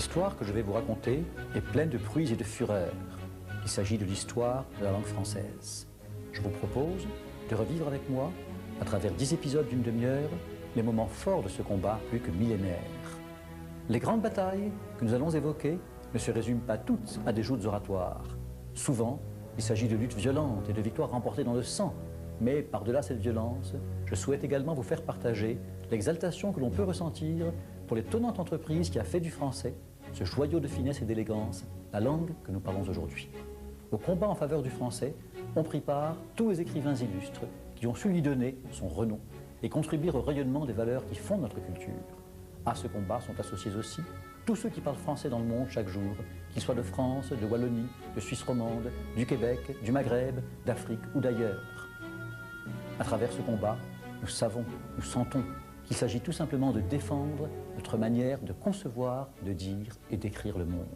L'histoire que je vais vous raconter est pleine de bruits et de fureurs. Il s'agit de l'histoire de la langue française. Je vous propose de revivre avec moi, à travers 10 épisodes d'une demi-heure, les moments forts de ce combat plus que millénaire. Les grandes batailles que nous allons évoquer ne se résument pas toutes à des joutes oratoires. Souvent, il s'agit de luttes violentes et de victoires remportées dans le sang. Mais par-delà cette violence, je souhaite également vous faire partager l'exaltation que l'on peut ressentir pour l'étonnante entreprise qui a fait du français, ce joyau de finesse et d'élégance, la langue que nous parlons aujourd'hui. Au combat en faveur du français ont pris part tous les écrivains illustres qui ont su lui donner son renom et contribuer au rayonnement des valeurs qui fondent notre culture. À ce combat sont associés aussi tous ceux qui parlent français dans le monde chaque jour, qu'ils soient de France, de Wallonie, de Suisse romande, du Québec, du Maghreb, d'Afrique ou d'ailleurs. À travers ce combat, nous savons, nous sentons qu'il s'agit tout simplement de défendre notre manière de concevoir, de dire et d'écrire le monde.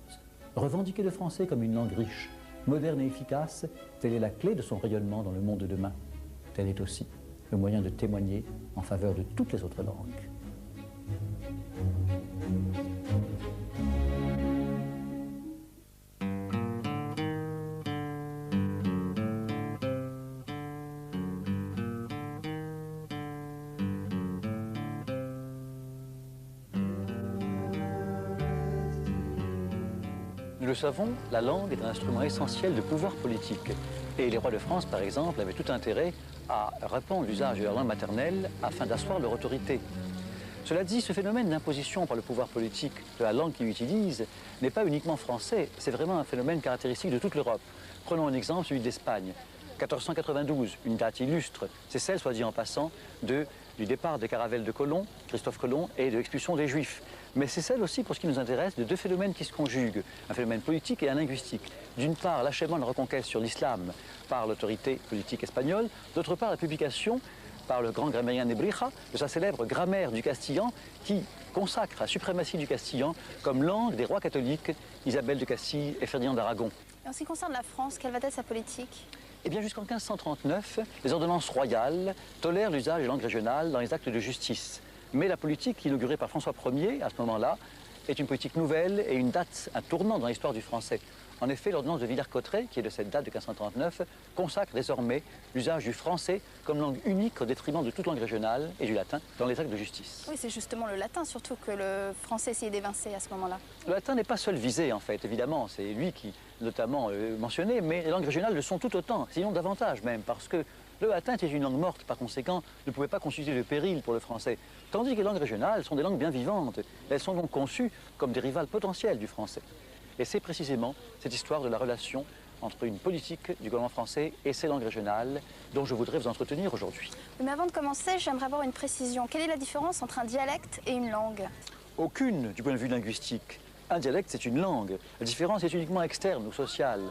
Revendiquer le français comme une langue riche, moderne et efficace, telle est la clé de son rayonnement dans le monde de demain. Tel est aussi le moyen de témoigner en faveur de toutes les autres langues. Nous le savons, la langue est un instrument essentiel de pouvoir politique. Et les rois de France, par exemple, avaient tout intérêt à répandre l'usage de leur langue maternelle afin d'asseoir leur autorité. Cela dit, ce phénomène d'imposition par le pouvoir politique de la langue qu'ils utilisent n'est pas uniquement français, c'est vraiment un phénomène caractéristique de toute l'Europe. Prenons un exemple, celui d'Espagne. 1492, une date illustre, c'est celle, soit dit en passant, du départ des caravelles de Colomb, Christophe Colomb, et de l'expulsion des Juifs. Mais c'est celle aussi, pour ce qui nous intéresse, de deux phénomènes qui se conjuguent, un phénomène politique et un linguistique. D'une part, l'achèvement de la reconquête sur l'islam par l'autorité politique espagnole, d'autre part, la publication par le grand grammairien Nebrija de sa célèbre grammaire du castillan qui consacre la suprématie du castillan comme langue des rois catholiques Isabelle de Castille et Ferdinand d'Aragon. En ce qui concerne la France, quelle va être sa politique ? Eh bien, jusqu'en 1539, les ordonnances royales tolèrent l'usage des langues régionales dans les actes de justice. Mais la politique inaugurée par François Ier, à ce moment-là, est une politique nouvelle et une date, un tournant dans l'histoire du français. En effet, l'ordonnance de Villers-Cotterêts, qui est de cette date de 1539, consacre désormais l'usage du français comme langue unique au détriment de toute langue régionale et du latin dans les actes de justice. Oui, c'est justement le latin surtout que le français essayait d'évincer à ce moment-là. Le latin n'est pas seul visé, en fait, évidemment. C'est lui qui, notamment, mentionné, mais les langues régionales le sont tout autant, sinon davantage même, parce que le latin était une langue morte, par conséquent, ne pouvait pas constituer de péril pour le français. Tandis que les langues régionales sont des langues bien vivantes. Elles sont donc conçues comme des rivales potentielles du français. Et c'est précisément cette histoire de la relation entre une politique du gouvernement français et ses langues régionales dont je voudrais vous entretenir aujourd'hui. Mais avant de commencer, j'aimerais avoir une précision. Quelle est la différence entre un dialecte et une langue ? Aucune du point de vue linguistique. Un dialecte, c'est une langue. La différence est uniquement externe ou sociale.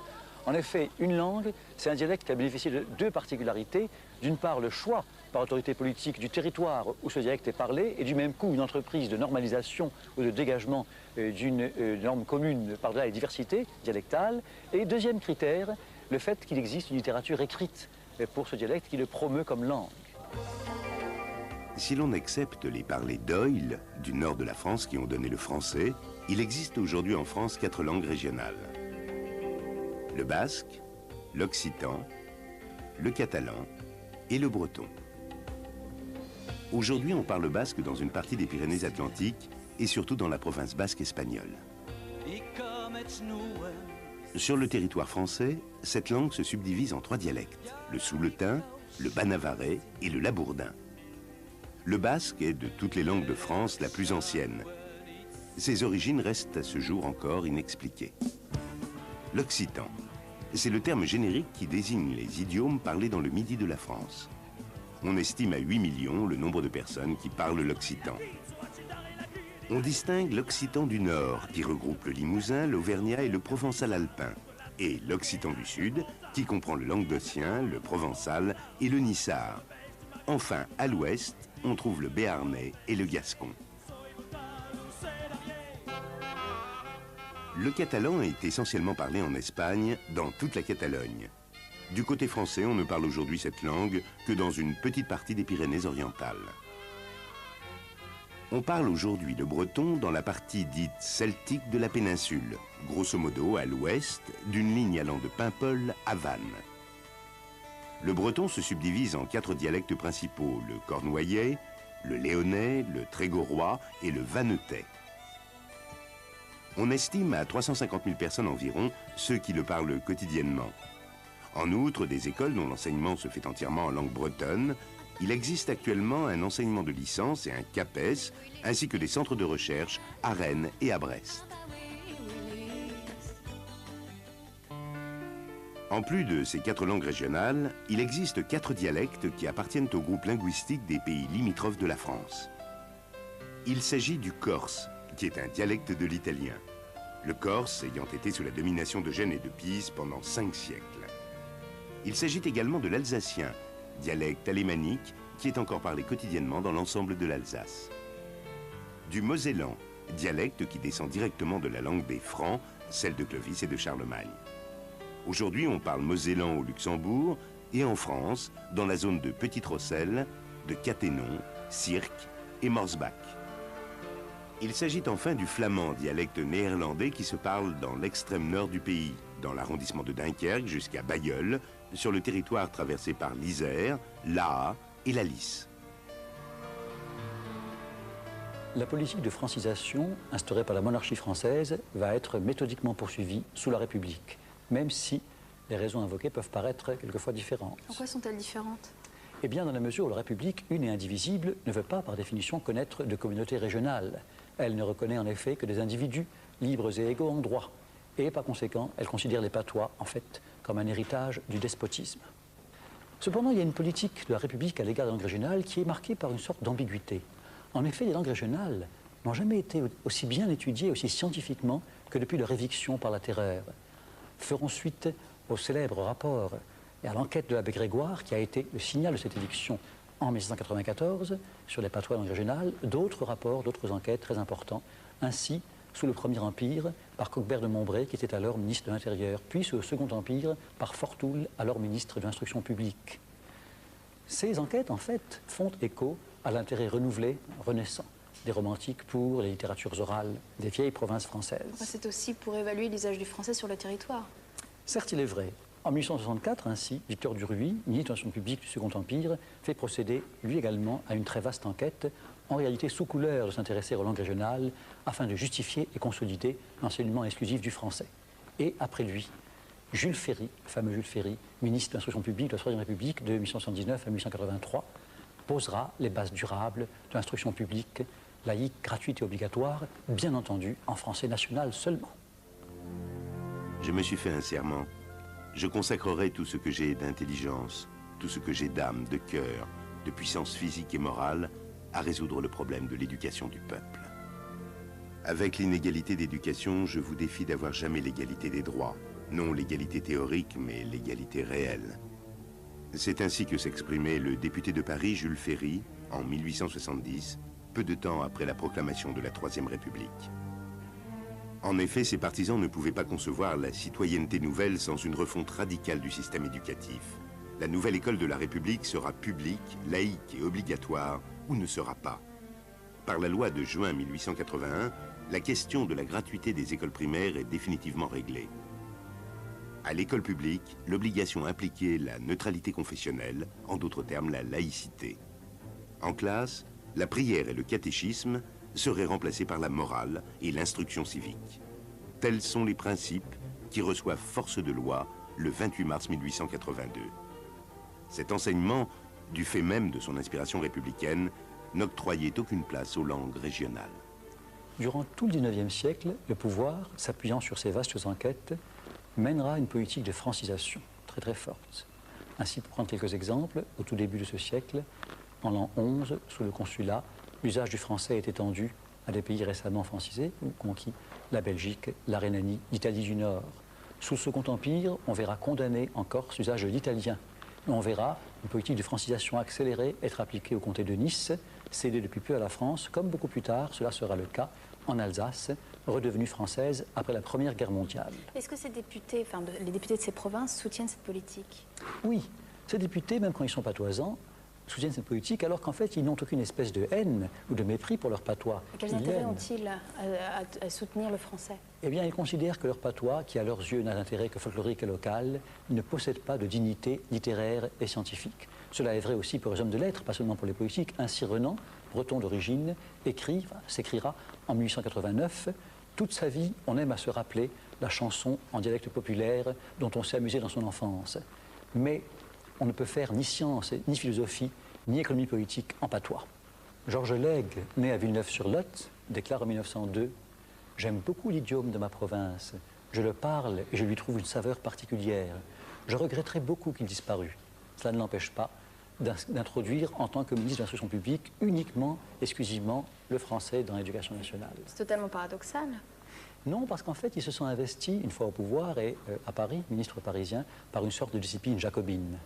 En effet, une langue, c'est un dialecte qui a bénéficié de deux particularités. D'une part, le choix par autorité politique du territoire où ce dialecte est parlé, et du même coup, une entreprise de normalisation ou de dégagement d'une norme commune par-delà les diversités dialectales. Et deuxième critère, le fait qu'il existe une littérature écrite pour ce dialecte qui le promeut comme langue. Si l'on accepte les parlers d'Oïl, du nord de la France, qui ont donné le français, il existe aujourd'hui en France 4 langues régionales. Le basque, l'occitan, le catalan et le breton. Aujourd'hui, on parle basque dans une partie des Pyrénées-Atlantiques et surtout dans la province basque espagnole. Sur le territoire français, cette langue se subdivise en 3 dialectes, le souletin, le bas-navarrais et le labourdin. Le basque est, de toutes les langues de France, la plus ancienne. Ses origines restent à ce jour encore inexpliquées. L'occitan, c'est le terme générique qui désigne les idiomes parlés dans le midi de la France. On estime à 8 millions le nombre de personnes qui parlent l'occitan. On distingue l'occitan du Nord, qui regroupe le limousin, l'auvergnat et le provençal alpin, et l'occitan du Sud, qui comprend le languedocien, le provençal et le nissard. Enfin, à l'ouest, on trouve le béarnais et le gascon. Le catalan est essentiellement parlé en Espagne, dans toute la Catalogne. Du côté français, on ne parle aujourd'hui cette langue que dans une petite partie des Pyrénées orientales. On parle aujourd'hui le breton dans la partie dite celtique de la péninsule, grosso modo à l'ouest, d'une ligne allant de Paimpol à Vannes. Le breton se subdivise en 4 dialectes principaux, le cornouaillais, le léonnais, le trégorois et le vannetais. On estime à 350 000 personnes environ ceux qui le parlent quotidiennement. En outre, des écoles dont l'enseignement se fait entièrement en langue bretonne, il existe actuellement un enseignement de licence et un CAPES, ainsi que des centres de recherche à Rennes et à Brest. En plus de ces 4 langues régionales, il existe 4 dialectes qui appartiennent au groupe linguistique des pays limitrophes de la France. Il s'agit du corse, qui est un dialecte de l'italien. Le corse ayant été sous la domination d'Eugène et de Pise pendant 5 siècles. Il s'agit également de l'alsacien, dialecte alémanique qui est encore parlé quotidiennement dans l'ensemble de l'Alsace. Du mosellan, dialecte qui descend directement de la langue des Francs, celle de Clovis et de Charlemagne. Aujourd'hui, on parle mosellan au Luxembourg et en France, dans la zone de Petite-Rosselle, de Cattenom, Sierck et Morsbach. Il s'agit enfin du flamand, dialecte néerlandais qui se parle dans l'extrême nord du pays, dans l'arrondissement de Dunkerque jusqu'à Bailleul, sur le territoire traversé par l'Isère, l'Aa et la Lys. La politique de francisation instaurée par la monarchie française va être méthodiquement poursuivie sous la République, même si les raisons invoquées peuvent paraître quelquefois différentes. En quoi sont-elles différentes? Eh bien, dans la mesure où la République, une et indivisible, ne veut pas, par définition, connaître de communauté régionale. Elle ne reconnaît en effet que des individus libres et égaux en droit. Et par conséquent, elle considère les patois, en fait, comme un héritage du despotisme. Cependant, il y a une politique de la République à l'égard des langues régionales qui est marquée par une sorte d'ambiguïté. En effet, les langues régionales n'ont jamais été aussi bien étudiées, aussi scientifiquement, que depuis leur éviction par la Terreur. Feront suite au célèbre rapport et à l'enquête de l'abbé Grégoire, qui a été le signal de cette éviction en 1794, sur les patois langues régionales, d'autres rapports, d'autres enquêtes très importants, ainsi sous le Premier Empire, par Coquebert de Montbray, qui était alors ministre de l'Intérieur, puis sous le Second Empire, par Fortoul, alors ministre de l'Instruction publique. Ces enquêtes, en fait, font écho à l'intérêt renouvelé, renaissant, des romantiques pour les littératures orales des vieilles provinces françaises. C'est aussi pour évaluer l'usage du français sur le territoire. Certes, il est vrai. En 1864, ainsi, Victor Duruy, ministre de l'Instruction publique du Second Empire, fait procéder, lui également, à une très vaste enquête, en réalité sous couleur de s'intéresser aux langues régionales, afin de justifier et consolider l'enseignement exclusif du français. Et après lui, Jules Ferry, le fameux Jules Ferry, ministre de l'Instruction publique de la Troisième République de 1879 à 1883, posera les bases durables de l'instruction publique, laïque, gratuite et obligatoire, bien entendu en français national seulement. Je me suis fait un serment. Je consacrerai tout ce que j'ai d'intelligence, tout ce que j'ai d'âme, de cœur, de puissance physique et morale, à résoudre le problème de l'éducation du peuple. Avec l'inégalité d'éducation, je vous défie d'avoir jamais l'égalité des droits. Non l'égalité théorique, mais l'égalité réelle. C'est ainsi que s'exprimait le député de Paris, Jules Ferry, en 1870, peu de temps après la proclamation de la Troisième République. En effet, ses partisans ne pouvaient pas concevoir la citoyenneté nouvelle sans une refonte radicale du système éducatif. La nouvelle école de la République sera publique, laïque et obligatoire, ou ne sera pas. Par la loi de juin 1881, la question de la gratuité des écoles primaires est définitivement réglée. À l'école publique, l'obligation impliquait la neutralité confessionnelle, en d'autres termes la laïcité. En classe, la prière et le catéchisme seraient remplacés par la morale et l'instruction civique. Tels sont les principes qui reçoivent force de loi le 28 mars 1882. Cet enseignement, du fait même de son inspiration républicaine, n'octroyait aucune place aux langues régionales. Durant tout le XIXe siècle, le pouvoir, s'appuyant sur ces vastes enquêtes, mènera une politique de francisation très très forte. Ainsi, pour prendre quelques exemples, au tout début de ce siècle, en l'an 11, sous le consulat, l'usage du français est étendu à des pays récemment francisés ou conquis, la Belgique, la Rhénanie, l'Italie du Nord. Sous le Second Empire, on verra condamner en Corse l'usage de l'italien. On verra une politique de francisation accélérée être appliquée au comté de Nice, cédée depuis peu à la France, comme beaucoup plus tard, cela sera le cas en Alsace, redevenue française après la Première Guerre mondiale. Est-ce que ces députés, les députés de ces provinces soutiennent cette politique? Oui, ces députés, même quand ils sont patoisans, soutiennent cette politique alors qu'en fait, ils n'ont aucune espèce de haine ou de mépris pour leur patois. Et quels intérêts ont-ils à soutenir le français? Eh bien, ils considèrent que leur patois, qui à leurs yeux n'a d'intérêt que folklorique et local, ne possède pas de dignité littéraire et scientifique. Cela est vrai aussi pour les hommes de lettres, pas seulement pour les politiques. Ainsi Renan, breton d'origine, s'écrira en 1889 « Toute sa vie, on aime à se rappeler la chanson en dialecte populaire dont on s'est amusé dans son enfance. Mais on ne peut faire ni science, ni philosophie, ni économie politique en patois. » Georges Lègue, né à Villeneuve-sur-Lot, déclare en 1902 « J'aime beaucoup l'idiome de ma province. Je le parle et je lui trouve une saveur particulière. Je regretterais beaucoup qu'il disparût. Cela ne l'empêche pas d'introduire en tant que ministre de l'Instruction publique uniquement, exclusivement, le français dans l'éducation nationale. » C'est totalement paradoxal. Non, parce qu'en fait, ils se sont investis, une fois au pouvoir et à Paris, ministre parisien, par une sorte de discipline jacobine.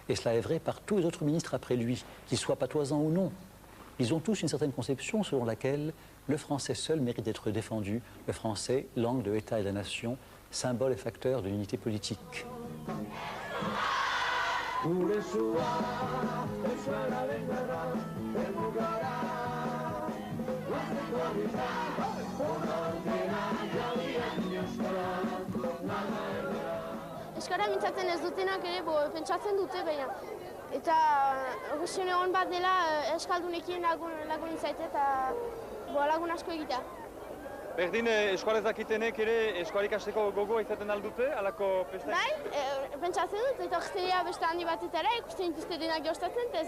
Et cela est vrai par tous les autres ministres après lui, qu'ils soient patoisans ou non. Ils ont tous une certaine conception selon laquelle le français seul mérite d'être défendu, le français, langue de l'État et de la nation, symbole et facteur de l'unité politique. Euskara mintzatzen ez dutenak ere pentsatzen dute baina. Eta horrexen egon bat dela euskaldunekin lagun izaite eta lagun asko egitea. Berdin eskualez dakitenek ere eskual ikasteko gogoa izaten aldute, alako pesta? Bai, pentsatzen dut, eta orteria beste handi batetara ikusten dituzte denak jostatzen, eta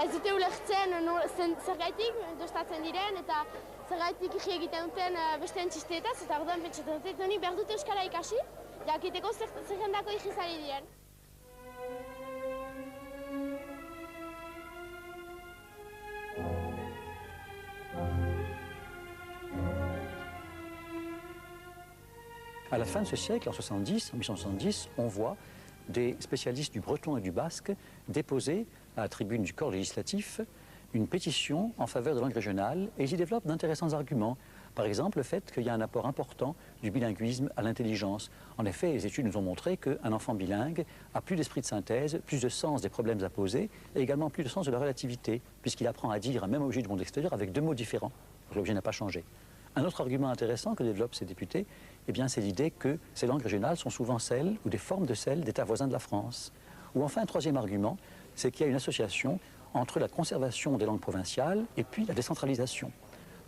ez dute ulertzen zergaitik jostatzen diren, eta zergaitik igi egiten duten beste entzisteetaz, eta orduan pentsatzen dut, honi behar dute euskara ikasi, jakiteko zergendako igizari diren. À la fin de ce siècle, en 1870, on voit des spécialistes du breton et du basque déposer à la tribune du corps législatif une pétition en faveur de langue régionale et ils y développent d'intéressants arguments. Par exemple, le fait qu'il y a un apport important du bilinguisme à l'intelligence. En effet, les études nous ont montré qu'un enfant bilingue a plus d'esprit de synthèse, plus de sens des problèmes à poser et également plus de sens de la relativité, puisqu'il apprend à dire un même objet du monde extérieur avec deux mots différents. L'objet n'a pas changé. Un autre argument intéressant que développent ces députés, eh bien, c'est l'idée que ces langues régionales sont souvent celles, ou des formes de celles, d'États voisins de la France. Ou enfin, un troisième argument, c'est qu'il y a une association entre la conservation des langues provinciales et puis la décentralisation.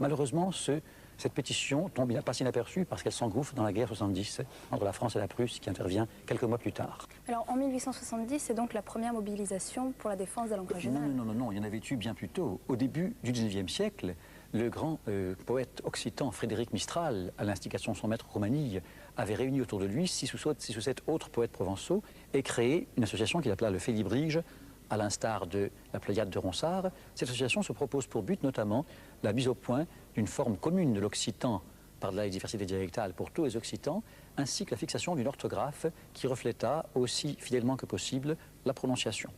Malheureusement, cette pétition tombe pas inaperçue parce qu'elle s'engouffre dans la guerre 70 entre la France et la Prusse qui intervient quelques mois plus tard. Alors en 1870, c'est donc la première mobilisation pour la défense des langues régionales. Non, il y en avait eu bien plus tôt. Au début du 19e siècle, le grand poète occitan Frédéric Mistral, à l'instigation de son maître Romanille, avait réuni autour de lui 6 ou 7 autres poètes provençaux et créé une association qu'il appela le Félibrige, à l'instar de la Pléiade de Ronsard. Cette association se propose pour but notamment la mise au point d'une forme commune de l'occitan par la diversité dialectale pour tous les occitans, ainsi que la fixation d'une orthographe qui refléta aussi fidèlement que possible la prononciation.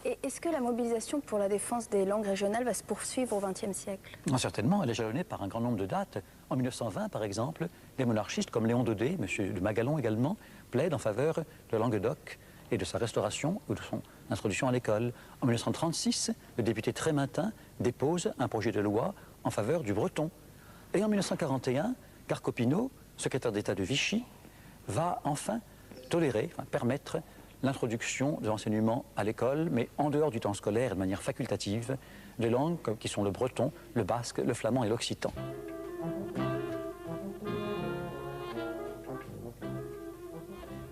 Et est-ce que la mobilisation pour la défense des langues régionales va se poursuivre au XXe siècle? Certainement, elle est jalonnée par un grand nombre de dates. En 1920, par exemple, des monarchistes comme Léon Daudet, M. de Magalon également, plaident en faveur de Languedoc et de sa restauration ou de son introduction à l'école. En 1936, le député Trémintin dépose un projet de loi en faveur du breton. Et en 1941, Carcopino, secrétaire d'État de Vichy, va enfin permettre l'introduction de l'enseignement à l'école, mais en dehors du temps scolaire, de manière facultative, de langues qui sont le breton, le basque, le flamand et l'occitan.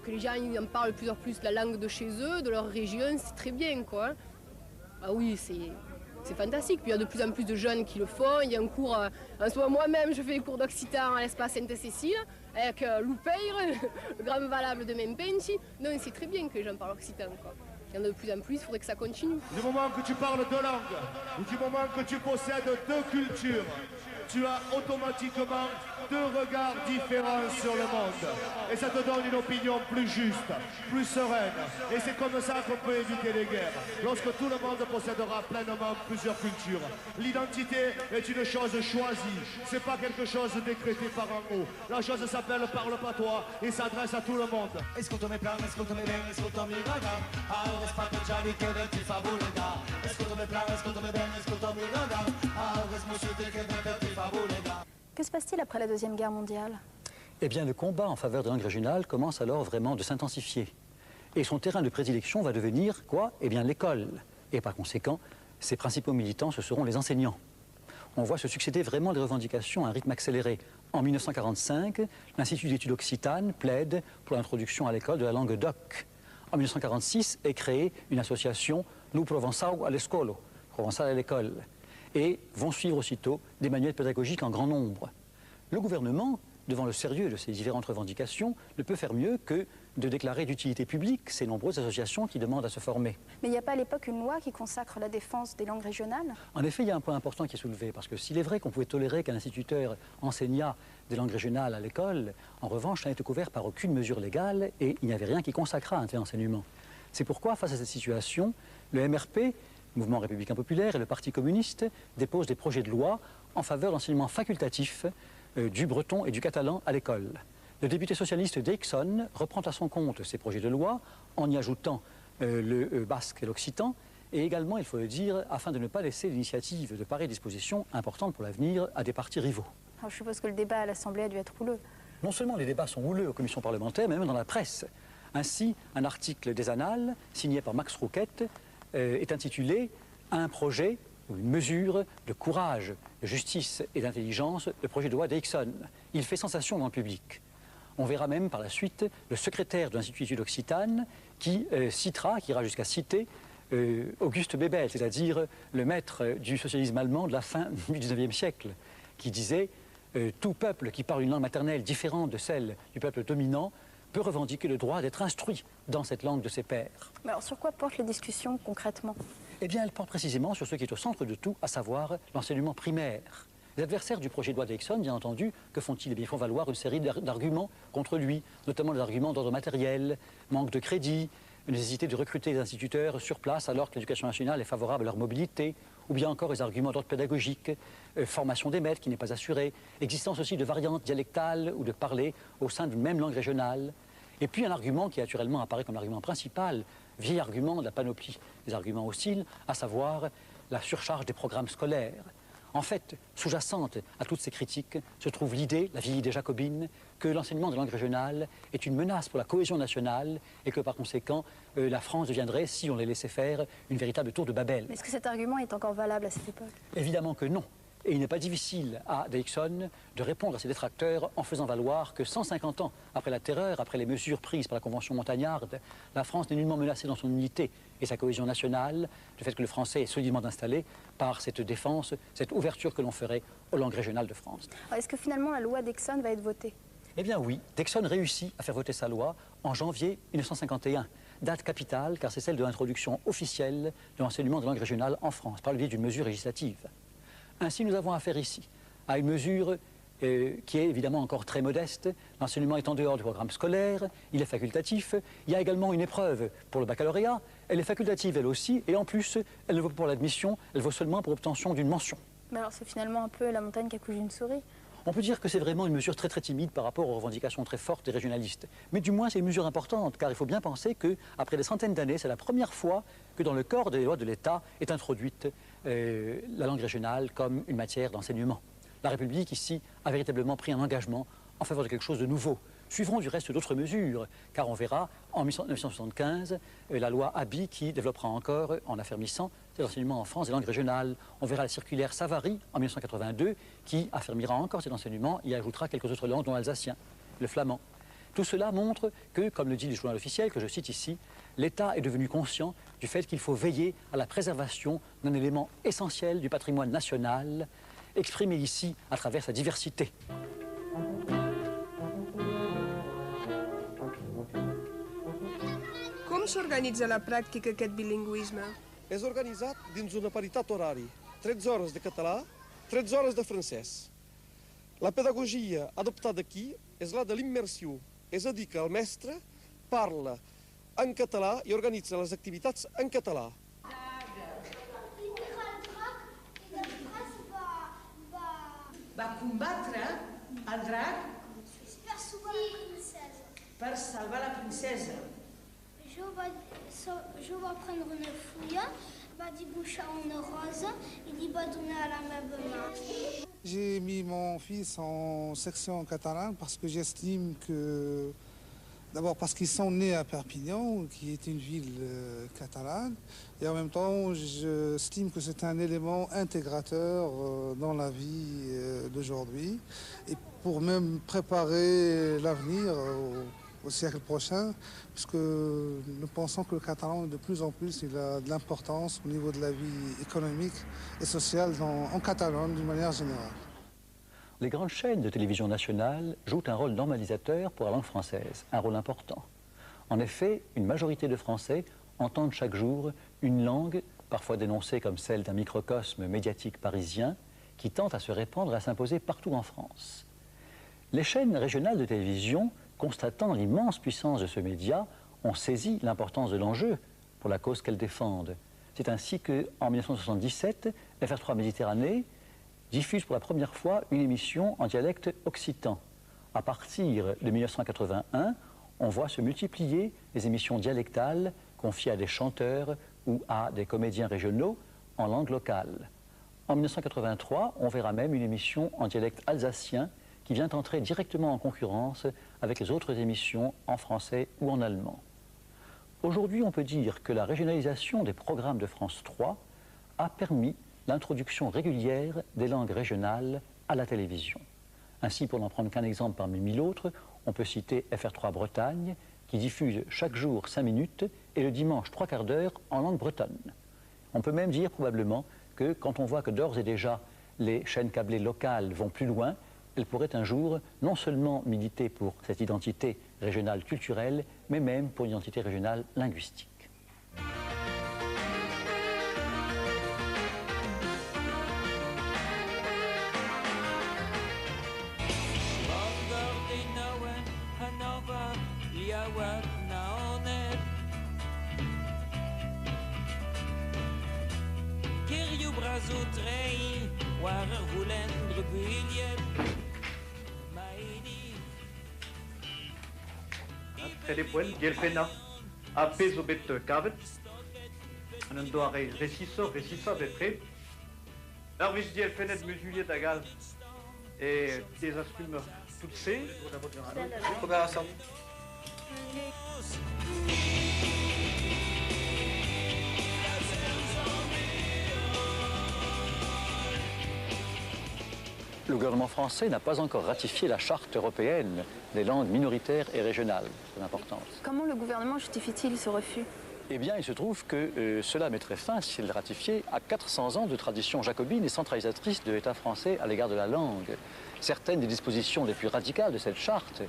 Que les gens ils en parlent de plus en plus la langue de chez eux, de leur région, c'est très bien, quoi. Ah oui, c'est fantastique. Puis il y a de plus en plus de jeunes qui le font. Il y a un cours, en ce moment moi-même, je fais des cours d'occitan à l'espace Sainte-Cécile, avec Loupeire, le grand valable de Mempensi. Non, c'est très bien que les gens parlent occitan, quoi. Il y en a de plus en plus, il faudrait que ça continue. Du moment que tu parles deux langues, ou du moment que tu possèdes deux cultures, tu as automatiquement deux regards différents sur le monde. Et ça te donne une opinion plus juste, plus sereine. Et c'est comme ça qu'on peut éviter les guerres. Lorsque tout le monde possédera pleinement plusieurs cultures. L'identité est une chose choisie. C'est pas quelque chose décrété par en haut. La chose s'appelle parle pas toi et s'adresse à tout le monde. Ascoltami plan, ascoltami bene, ascoltami raga. August partigiani che del FIFA bulega. Ascoltami plan, ascoltami bene, ascoltami raga. August musciuti che del FIFA bulega. Que se passe-t-il après la Deuxième Guerre mondiale? Eh bien, le combat en faveur des langues régionales commence alors vraiment de s'intensifier. Et son terrain de prédilection va devenir quoi? Eh bien, l'école. Et par conséquent, ses principaux militants, ce seront les enseignants. On voit se succéder vraiment des revendications à un rythme accéléré. En 1945, l'Institut d'études occitanes plaide pour l'introduction à l'école de la langue d'oc. En 1946 est créée une association Nous Provençaux à l'Escolo, Provençal à l'école. Et vont suivre aussitôt des manuels pédagogiques en grand nombre. Le gouvernement, devant le sérieux de ces différentes revendications, ne peut faire mieux que de déclarer d'utilité publique ces nombreuses associations qui demandent à se former. Mais il n'y a pas à l'époque une loi qui consacre la défense des langues régionales? En effet, il y a un point important qui est soulevé, parce que s'il est vrai qu'on pouvait tolérer qu'un instituteur enseignât des langues régionales à l'école, en revanche, ça n'était couvert par aucune mesure légale et il n'y avait rien qui consacrât un tel enseignement. C'est pourquoi, face à cette situation, le MRP, Mouvement républicain populaire, et le Parti communiste déposent des projets de loi en faveur d'enseignement facultatif du breton et du catalan à l'école. Le député socialiste Deixonne reprend à son compte ces projets de loi en y ajoutant le basque et l'occitan, et également, il faut le dire, afin de ne pas laisser l'initiative de pareilles dispositions importantes pour l'avenir à des partis rivaux. Alors, je suppose que le débat à l'Assemblée a dû être houleux. Non seulement les débats sont houleux aux commissions parlementaires, mais même dans la presse. Ainsi, un article des Annales, signé par Max Rouquette, est intitulé « Un projet ou une mesure de courage, de justice et d'intelligence, le projet de loi Deixonne ». Il fait sensation dans le public. On verra même par la suite le secrétaire de l'Institut d'études occitanes qui ira jusqu'à citer Auguste Bebel, c'est-à-dire le maître du socialisme allemand de la fin du XIXe siècle, qui disait « Tout peuple qui parle une langue maternelle différente de celle du peuple dominant peut revendiquer le droit d'être instruit dans cette langue de ses pairs. » Mais alors sur quoi portent les discussions concrètement? Eh bien, elles portent précisément sur ce qui est au centre de tout, à savoir l'enseignement primaire. Les adversaires du projet de loi Deixonne, bien entendu, que font-ils? Eh bien, ils font valoir une série d'arguments contre lui, notamment des arguments d'ordre matériel, manque de crédit, nécessité de recruter des instituteurs sur place alors que l'éducation nationale est favorable à leur mobilité, ou bien encore les arguments d'ordre pédagogique, formation des maîtres qui n'est pas assurée, existence aussi de variantes dialectales ou de parler au sein d'une même langue régionale. Et puis un argument qui naturellement apparaît comme l'argument principal, vieil argument de la panoplie des arguments hostiles, à savoir la surcharge des programmes scolaires. En fait, sous-jacente à toutes ces critiques se trouve l'idée, la vieille idée jacobine, que l'enseignement de langue régionale est une menace pour la cohésion nationale et que par conséquent, la France deviendrait, si on les laissait faire, une véritable tour de Babel. Mais est-ce que cet argument est encore valable à cette époque? Évidemment que non. Et il n'est pas difficile à Deixonne de répondre à ses détracteurs en faisant valoir que 150 ans après la terreur, après les mesures prises par la Convention montagnarde, la France n'est nullement menacée dans son unité et sa cohésion nationale, du fait que le français est solidement installé par cette défense, cette ouverture que l'on ferait aux langues régionales de France. Est-ce que finalement la loi Deixonne va être votée? Eh bien oui, Deixonne réussit à faire voter sa loi en janvier 1951. Date capitale car c'est celle de l'introduction officielle de l'enseignement de langue régionale en France, par le biais d'une mesure législative. Ainsi, nous avons affaire ici à une mesure qui est évidemment encore très modeste. L'enseignement est en dehors du programme scolaire, il est facultatif. Il y a également une épreuve pour le baccalauréat. Elle est facultative elle aussi, et en plus, elle ne vaut pas pour l'admission, elle vaut seulement pour l'obtention d'une mention. Mais alors c'est finalement un peu la montagne qui accouche d'une souris. On peut dire que c'est vraiment une mesure très timide par rapport aux revendications très fortes des régionalistes. Mais du moins, c'est une mesure importante, car il faut bien penser qu'après des centaines d'années, c'est la première fois que dans le corps des lois de l'État est introduite la langue régionale comme une matière d'enseignement. La République, ici, a véritablement pris un engagement en faveur de quelque chose de nouveau. Suivront du reste d'autres mesures, car on verra en 1975 la loi Abi qui développera encore, en affermissant l'enseignement en France des langues régionales. On verra la circulaire Savary en 1982 qui affermira encore cet enseignement et ajoutera quelques autres langues dont l'alsacien, le flamand. Tout cela montre que, comme le dit le journal officiel que je cite ici, l'État est devenu conscient du fait qu'il faut veiller à la préservation d'un élément essentiel du patrimoine national, exprimé ici à travers sa diversité. Com s'organitza la pràctica aquest bilingüisme? És organitzat dins una paritat horari. 13 hores de català, 13 hores de francès. La pedagogia adoptada aquí és la de l'immersió, és a dir, que el mestre parla en català i organitza les activitats en català. Va combatre el drac per salvar la princesa. Jo va prendre une fouille, va déboucher en rose et il va donner à la même main. J'ai mis mon fils en section catalane parce que j'estime que, d'abord parce qu'ils sont nés à Perpignan, qui est une ville catalane, et en même temps, j'estime que c'est un élément intégrateur dans la vie d'aujourd'hui. Et pour même préparer l'avenir au siècle prochain, puisque nous pensons que le catalan, de plus en plus, il a de l'importance au niveau de la vie économique et sociale en Catalogne d'une manière générale. Les grandes chaînes de télévision nationale jouent un rôle normalisateur pour la langue française, un rôle important. En effet, une majorité de Français entendent chaque jour une langue, parfois dénoncée comme celle d'un microcosme médiatique parisien, qui tente à se répandre et à s'imposer partout en France. Les chaînes régionales de télévision, constatant l'immense puissance de ce média, ont saisi l'importance de l'enjeu pour la cause qu'elles défendent. C'est ainsi qu'en 1977, FR3 Méditerranée diffuse pour la première fois une émission en dialecte occitan. À partir de 1981, on voit se multiplier les émissions dialectales confiées à des chanteurs ou à des comédiens régionaux en langue locale. En 1983, on verra même une émission en dialecte alsacien qui vient entrer directement en concurrence avec les autres émissions en français ou en allemand. Aujourd'hui, on peut dire que la régionalisation des programmes de France 3 a permis l'introduction régulière des langues régionales à la télévision. Ainsi, pour n'en prendre qu'un exemple parmi mille autres, on peut citer FR3 Bretagne, qui diffuse chaque jour 5 minutes et le dimanche 3/4 d'heure en langue bretonne. On peut même dire probablement que quand on voit que d'ores et déjà les chaînes câblées locales vont plus loin, elles pourraient un jour non seulement militer pour cette identité régionale culturelle, mais même pour une identité régionale linguistique. Telepuen, dielfena, apeso bet kavet, an an doare resiso betre, l'arvis dielfenet musuliet agal, et des assumes toutes ces, Le gouvernement français n'a pas encore ratifié la charte européenne des langues minoritaires et régionales. C'est important. Comment le gouvernement justifie-t-il ce refus? Eh bien, il se trouve que cela mettrait fin, si elle est ratifiée, à 400 ans de tradition jacobine et centralisatrice de l'État français à l'égard de la langue. Certaines des dispositions les plus radicales de cette charte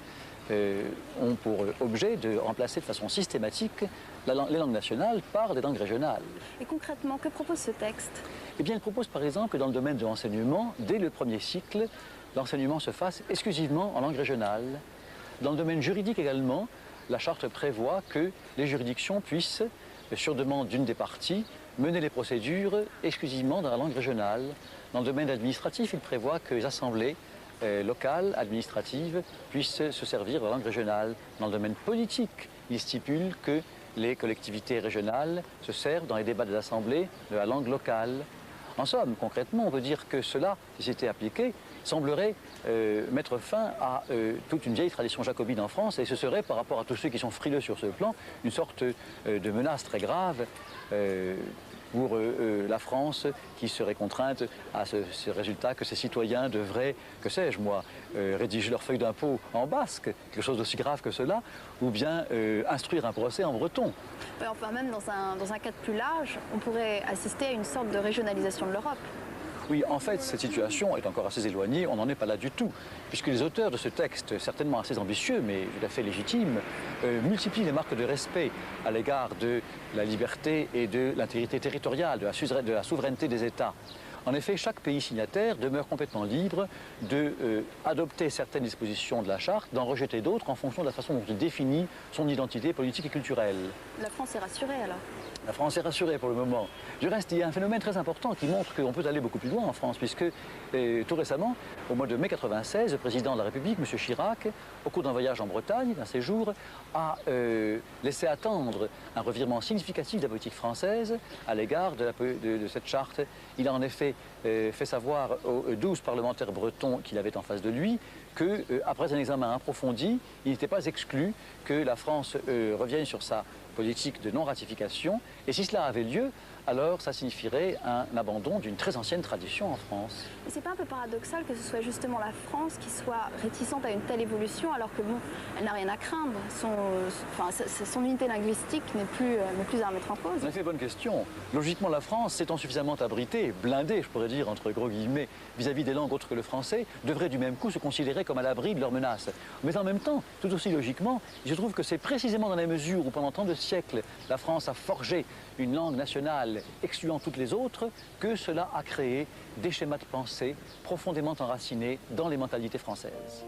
ont pour objet de remplacer de façon systématique les langues nationales par des langues régionales. Et concrètement, que propose ce texte? Eh bien, il propose par exemple que dans le domaine de l'enseignement, dès le premier cycle, l'enseignement se fasse exclusivement en langue régionale. Dans le domaine juridique également, la charte prévoit que les juridictions puissent, sur demande d'une des parties, mener les procédures exclusivement dans la langue régionale. Dans le domaine administratif, il prévoit que les assemblées locales, administratives, puissent se servir de la langue régionale. Dans le domaine politique, il stipule que les collectivités régionales se servent dans les débats des assemblées de la langue locale. En somme, concrètement, on peut dire que cela, si c'était appliqué, semblerait mettre fin à toute une vieille tradition jacobine en France, et ce serait, par rapport à tous ceux qui sont frileux sur ce plan, une sorte de menace très grave pour la France, qui serait contrainte à ce résultat que ses citoyens devraient, que sais-je moi, rédiger leur feuille d'impôt en basque, quelque chose d'aussi grave que cela, ou bien instruire un procès en breton. Enfin, même dans un cadre plus large, on pourrait assister à une sorte de régionalisation de l'Europe. Oui, en fait, cette situation est encore assez éloignée, on n'en est pas là du tout, puisque les auteurs de ce texte, certainement assez ambitieux, mais tout à fait légitime, multiplient les marques de respect à l'égard de la liberté et de l'intégrité territoriale, de la souveraineté des États. En effet, chaque pays signataire demeure complètement libre d'adopter certaines dispositions de la charte, d'en rejeter d'autres en fonction de la façon dont il définit son identité politique et culturelle. La France est rassurée alors? La France est rassurée pour le moment. Du reste, il y a un phénomène très important qui montre qu'on peut aller beaucoup plus loin en France, puisque tout récemment, au mois de mai 1996, le président de la République, M. Chirac, au cours d'un voyage en Bretagne, d'un séjour, a laissé attendre un revirement significatif de la politique française à l'égard de cette charte. Il a en effet fait savoir aux 12 parlementaires bretons qu'il avait en face de lui qu'après un examen approfondi, il n'était pas exclu que la France revienne sur sa politique de non-ratification. Et si cela avait lieu, alors ça signifierait un abandon d'une très ancienne tradition en France. Et c'est pas un peu paradoxal que ce soit justement la France qui soit réticente à une telle évolution alors que bon, elle n'a rien à craindre. Son unité linguistique n'est plus à remettre en cause. En effet, bonne question. Logiquement, la France, s'étant suffisamment abritée, blindée, je pourrais dire, entre gros guillemets, vis-à-vis des langues autres que le français, devrait du même coup se considérer comme à l'abri de leurs menaces. Mais en même temps, tout aussi logiquement, je trouve que c'est précisément dans la mesure où pendant tant de siècles, la France a forgé une langue nationale excluant toutes les autres, que cela a créé des schémas de pensée profondément enracinés dans les mentalités françaises.